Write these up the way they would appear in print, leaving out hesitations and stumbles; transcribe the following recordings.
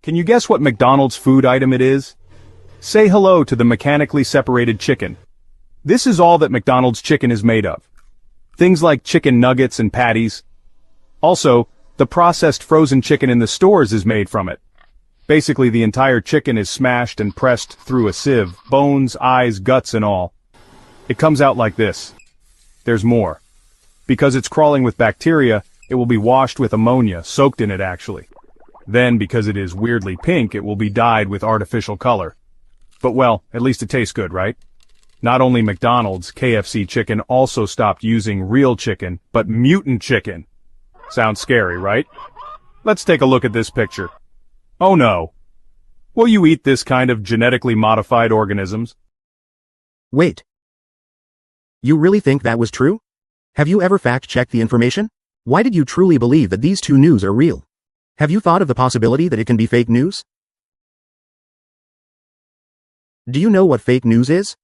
Can you guess what McDonald's food item it is? Say hello to the mechanically separated chicken. This is all that McDonald's chicken is made of. Things like chicken nuggets and patties. Also, the processed frozen chicken in the stores is made from it. Basically, the entire chicken is smashed and pressed through a sieve, bones, eyes, guts and all. It comes out like this. There's more. Because it's crawling with bacteria, it will be washed with ammonia, soaked in it actually. Then, because it is weirdly pink, it will be dyed with artificial color. But well, at least it tastes good, right? Not only McDonald's, KFC chicken also stopped using real chicken, but mutant chicken. Sounds scary, right? Let's take a look at this picture. Oh no. Will you eat this kind of genetically modified organisms? Wait. You really think that was true? Have you ever fact-checked the information? Why did you truly believe that these two news are real? Have you thought of the possibility that it can be fake news? Do you know what fake news is?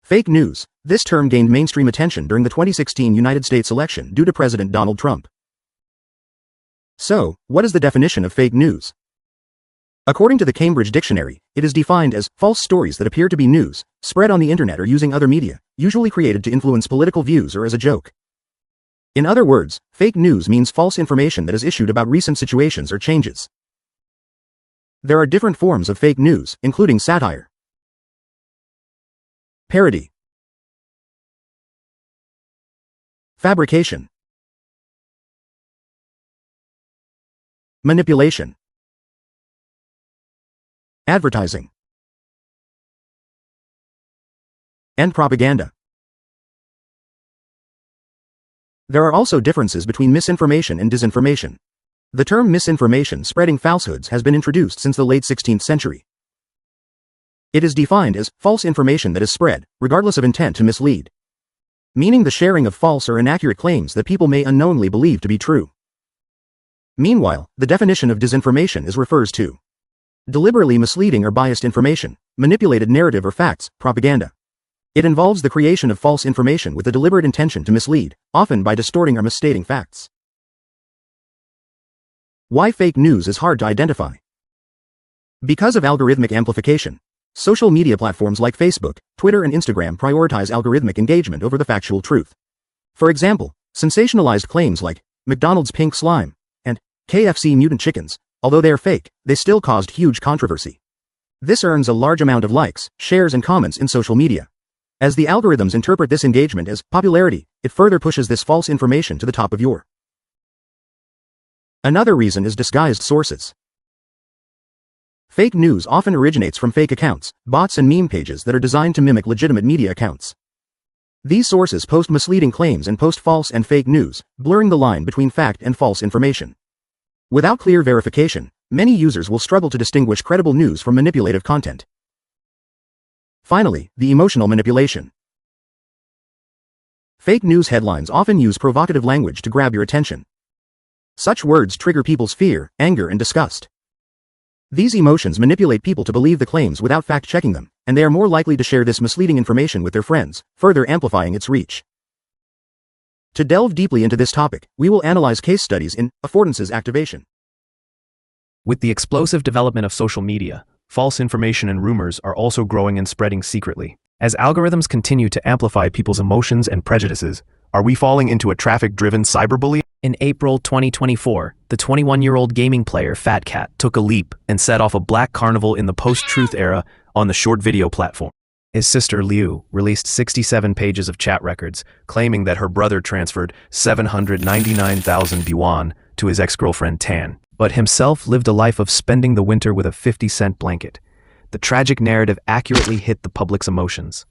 Fake news. This term gained mainstream attention during the 2016 United States election due to President Donald Trump. So, what is the definition of fake news? According to the Cambridge Dictionary, it is defined as false stories that appear to be news, spread on the internet or using other media, usually created to influence political views or as a joke. In other words, fake news means false information that is issued about recent situations or changes. There are different forms of fake news, including satire, parody, fabrication, manipulation, advertising, and propaganda. There are also differences between misinformation and disinformation. The term misinformation, spreading falsehoods, has been introduced since the late 16th century. It is defined as false information that is spread, regardless of intent to mislead, meaning the sharing of false or inaccurate claims that people may unknowingly believe to be true. Meanwhile, the definition of disinformation refers to deliberately misleading or biased information, manipulated narrative or facts, propaganda. It involves the creation of false information with a deliberate intention to mislead, often by distorting or misstating facts. Why fake news is hard to identify? Because of algorithmic amplification. Social media platforms like Facebook, Twitter and Instagram prioritize algorithmic engagement over the factual truth. For example, sensationalized claims like McDonald's pink slime and KFC mutant chickens, although they are fake, they still caused huge controversy. This earns a large amount of likes, shares and comments in social media. As the algorithms interpret this engagement as popularity, it further pushes this false information to the top of your. Another reason is disguised sources. Fake news often originates from fake accounts, bots and meme pages that are designed to mimic legitimate media accounts. These sources post misleading claims and post false and fake news, blurring the line between fact and false information. Without clear verification, many users will struggle to distinguish credible news from manipulative content. Finally, the emotional manipulation. Fake news headlines often use provocative language to grab your attention. Such words trigger people's fear, anger, and disgust. These emotions manipulate people to believe the claims without fact-checking them, and they are more likely to share this misleading information with their friends, further amplifying its reach. To delve deeply into this topic, we will analyze case studies in affordances activation. With the explosive development of social media, false information and rumors are also growing and spreading secretly. As algorithms continue to amplify people's emotions and prejudices, are we falling into a traffic-driven cyberbullying? In April 2024, the 21-year-old gaming player Fat Cat took a leap and set off a black carnival in the post-truth era on the short video platform. His sister Liu released 67 pages of chat records, claiming that her brother transferred 799,000 yuan to his ex-girlfriend Tan, but himself lived a life of spending the winter with a 50-cent blanket. The tragic narrative accurately hit the public's emotions.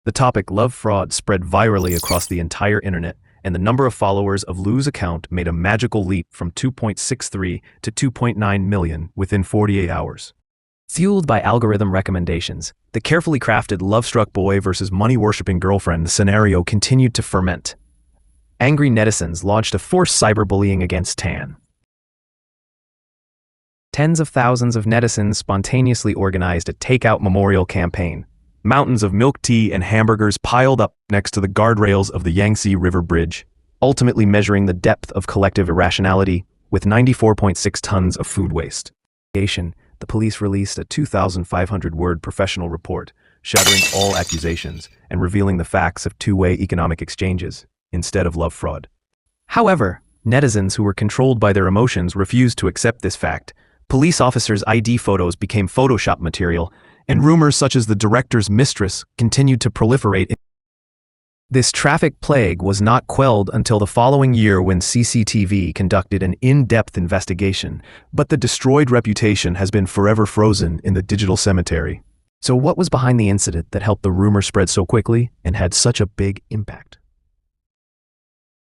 The topic love fraud spread virally across the entire internet, and the number of followers of Liu's account made a magical leap from 2.63 to 2.9 million within 48 hours. Fueled by algorithm recommendations, the carefully crafted love-struck boy versus money-worshipping girlfriend scenario continued to ferment. Angry netizens launched a forced cyberbullying against Tan. Tens of thousands of netizens spontaneously organized a takeout memorial campaign. Mountains of milk tea and hamburgers piled up next to the guardrails of the Yangtze River Bridge, ultimately measuring the depth of collective irrationality with 94.6 tons of food waste. The police released a 2,500-word professional report, shattering all accusations and revealing the facts of two-way economic exchanges instead of love fraud. However, netizens who were controlled by their emotions refused to accept this fact. Police officers' ID photos became Photoshop material, and rumors such as the director's mistress continued to proliferate. This traffic plague was not quelled until the following year when CCTV conducted an in-depth investigation, but the destroyed reputation has been forever frozen in the digital cemetery. So what was behind the incident that helped the rumor spread so quickly and had such a big impact?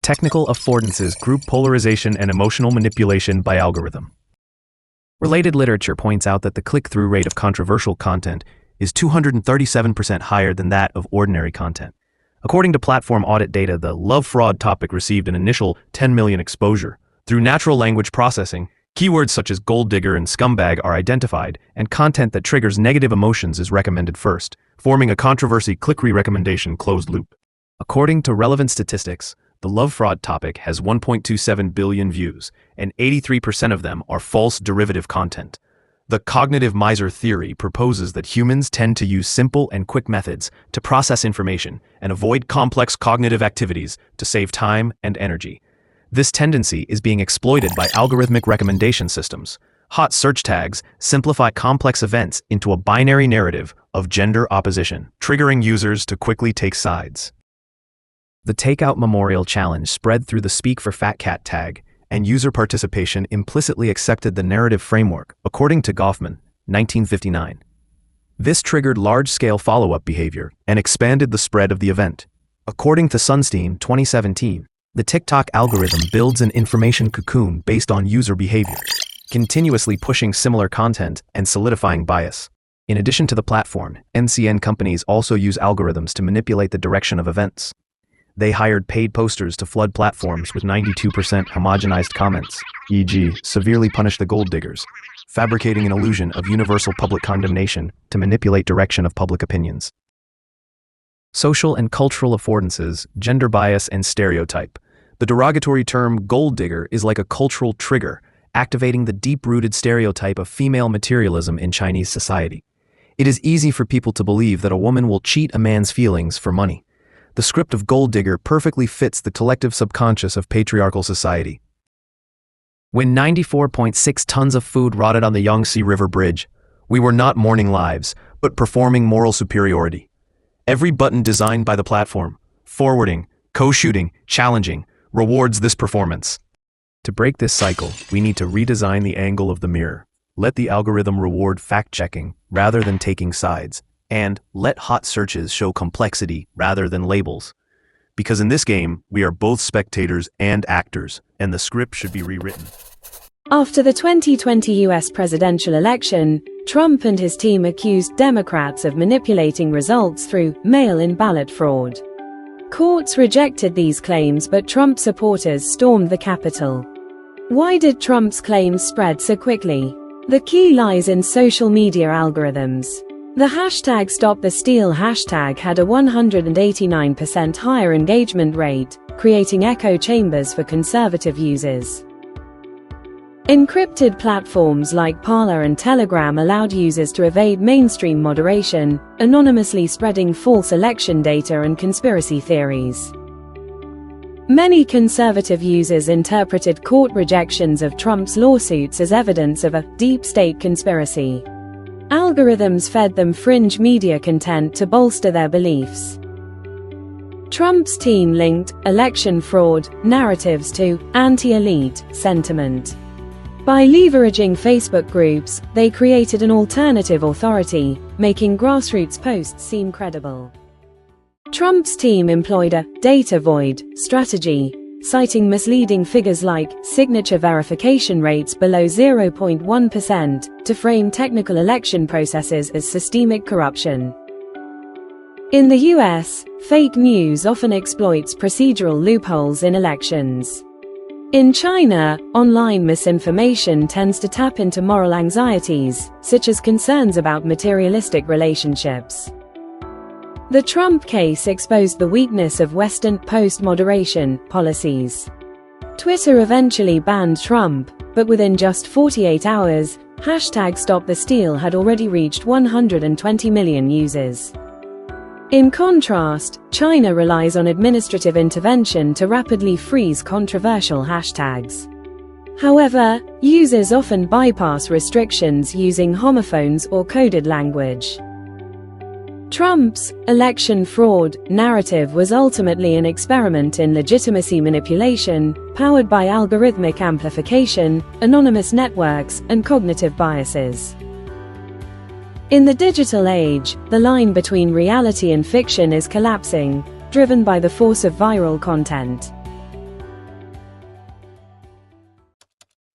Technical affordances, group polarization, and emotional manipulation by algorithm. Related literature points out that the click-through rate of controversial content is 237% higher than that of ordinary content. According to platform audit data, the love fraud topic received an initial 10 million exposure. Through natural language processing, keywords such as gold digger and scumbag are identified, and content that triggers negative emotions is recommended first, forming a controversy click-through recommendation closed loop. According to relevant statistics, the love fraud topic has 1.27 billion views, and 83% of them are false derivative content. The cognitive miser theory proposes that humans tend to use simple and quick methods to process information and avoid complex cognitive activities to save time and energy. This tendency is being exploited by algorithmic recommendation systems. Hot search tags simplify complex events into a binary narrative of gender opposition, triggering users to quickly take sides. The Takeout Memorial Challenge spread through the Speak for Fat Cat tag, and user participation implicitly accepted the narrative framework, according to Goffman, 1959. This triggered large-scale follow-up behavior and expanded the spread of the event. According to Sunstein, 2017, the TikTok algorithm builds an information cocoon based on user behavior, continuously pushing similar content and solidifying bias. In addition to the platform, NCN companies also use algorithms to manipulate the direction of events. They hired paid posters to flood platforms with 92% homogenized comments, e.g., severely punish the gold diggers, fabricating an illusion of universal public condemnation to manipulate direction of public opinions. Social and cultural affordances, gender bias, and stereotype. The derogatory term gold digger is like a cultural trigger, activating the deep-rooted stereotype of female materialism in Chinese society. It is easy for people to believe that a woman will cheat a man's feelings for money. The script of gold digger perfectly fits the collective subconscious of patriarchal society. When 94.6 tons of food rotted on the Yangtze River Bridge, we were not mourning lives, but performing moral superiority. Every button designed by the platform, forwarding, co-shooting, challenging, rewards this performance. To break this cycle, we need to redesign the angle of the mirror. Let the algorithm reward fact-checking rather than taking sides. And let hot searches show complexity rather than labels. Because in this game, we are both spectators and actors, and the script should be rewritten. After the 2020 US presidential election, Trump and his team accused Democrats of manipulating results through mail-in ballot fraud. Courts rejected these claims, but Trump supporters stormed the Capitol. Why did Trump's claims spread so quickly? The key lies in social media algorithms. The hashtag #StopTheSteal hashtag had a 189% higher engagement rate, creating echo chambers for conservative users. Encrypted platforms like Parler and Telegram allowed users to evade mainstream moderation, anonymously spreading false election data and conspiracy theories. Many conservative users interpreted court rejections of Trump's lawsuits as evidence of a deep state conspiracy. Algorithms fed them fringe media content to bolster their beliefs. Trump's team linked election fraud narratives to anti-elite sentiment. By leveraging Facebook groups, they created an alternative authority, making grassroots posts seem credible. Trump's team employed a data void strategy, citing misleading figures like signature verification rates below 0.1% to frame technical election processes as systemic corruption. In the US, fake news often exploits procedural loopholes in elections. In China, online misinformation tends to tap into moral anxieties, such as concerns about materialistic relationships. The Trump case exposed the weakness of Western post-moderation policies. Twitter eventually banned Trump, but within just 48 hours, #StopTheSteal had already reached 120 million users. In contrast, China relies on administrative intervention to rapidly freeze controversial hashtags. However, users often bypass restrictions using homophones or coded language. Trump's election fraud narrative was ultimately an experiment in legitimacy manipulation, powered by algorithmic amplification, anonymous networks, and cognitive biases. In the digital age, the line between reality and fiction is collapsing, driven by the force of viral content.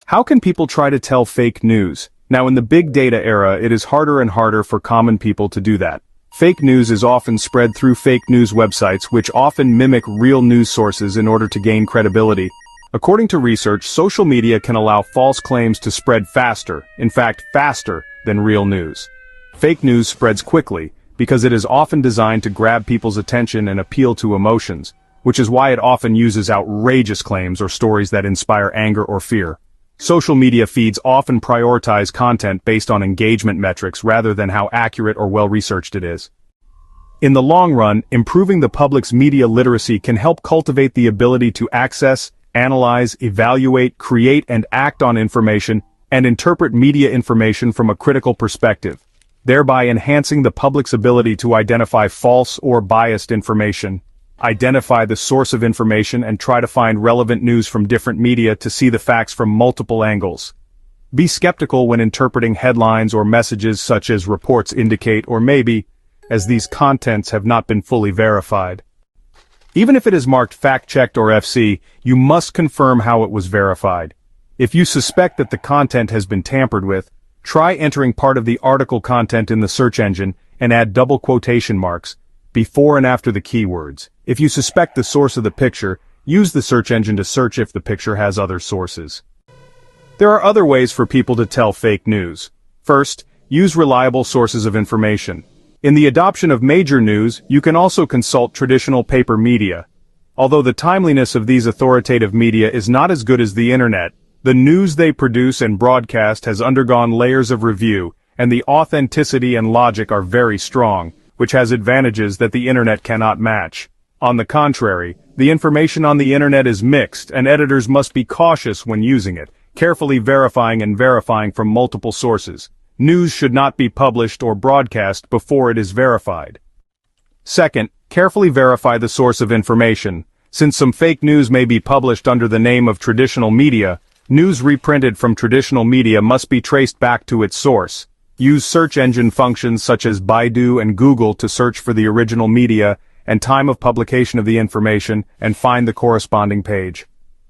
How can people try to tell fake news? Now, in the big data era, it is harder and harder for common people to do that. Fake news is often spread through fake news websites, which often mimic real news sources in order to gain credibility. According to research, social media can allow false claims to spread faster, in fact faster, than real news. Fake news spreads quickly, because it is often designed to grab people's attention and appeal to emotions, which is why it often uses outrageous claims or stories that inspire anger or fear. Social media feeds often prioritize content based on engagement metrics rather than how accurate or well-researched it is. In the long run, improving the public's media literacy can help cultivate the ability to access, analyze, evaluate, create, and act on information, and interpret media information from a critical perspective, thereby enhancing the public's ability to identify false or biased information. Identify the source of information and try to find relevant news from different media to see the facts from multiple angles. Be skeptical when interpreting headlines or messages such as reports indicate or maybe, as these contents have not been fully verified. Even if it is marked fact-checked or FC, you must confirm how it was verified. If you suspect that the content has been tampered with, try entering part of the article content in the search engine and add double quotation marks before and after the keywords. If you suspect the source of the picture, use the search engine to search if the picture has other sources. There are other ways for people to tell fake news. First, use reliable sources of information. In the adoption of major news, you can also consult traditional paper media. Although the timeliness of these authoritative media is not as good as the internet, the news they produce and broadcast has undergone layers of review, and the authenticity and logic are very strong, which has advantages that the internet cannot match. On the contrary, the information on the internet is mixed, and editors must be cautious when using it, carefully verifying and verifying from multiple sources. News should not be published or broadcast before it is verified. Second, carefully verify the source of information. Since some fake news may be published under the name of traditional media, news reprinted from traditional media must be traced back to its source. Use search engine functions such as Baidu and Google to search for the original media and time of publication of the information and find the corresponding page.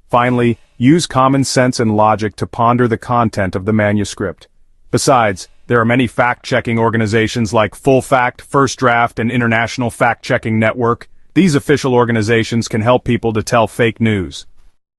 Finally, use common sense and logic to ponder the content of the manuscript. Besides, there are many fact-checking organizations like Full Fact, First Draft, and International Fact-Checking Network. These official organizations can help people to tell fake news.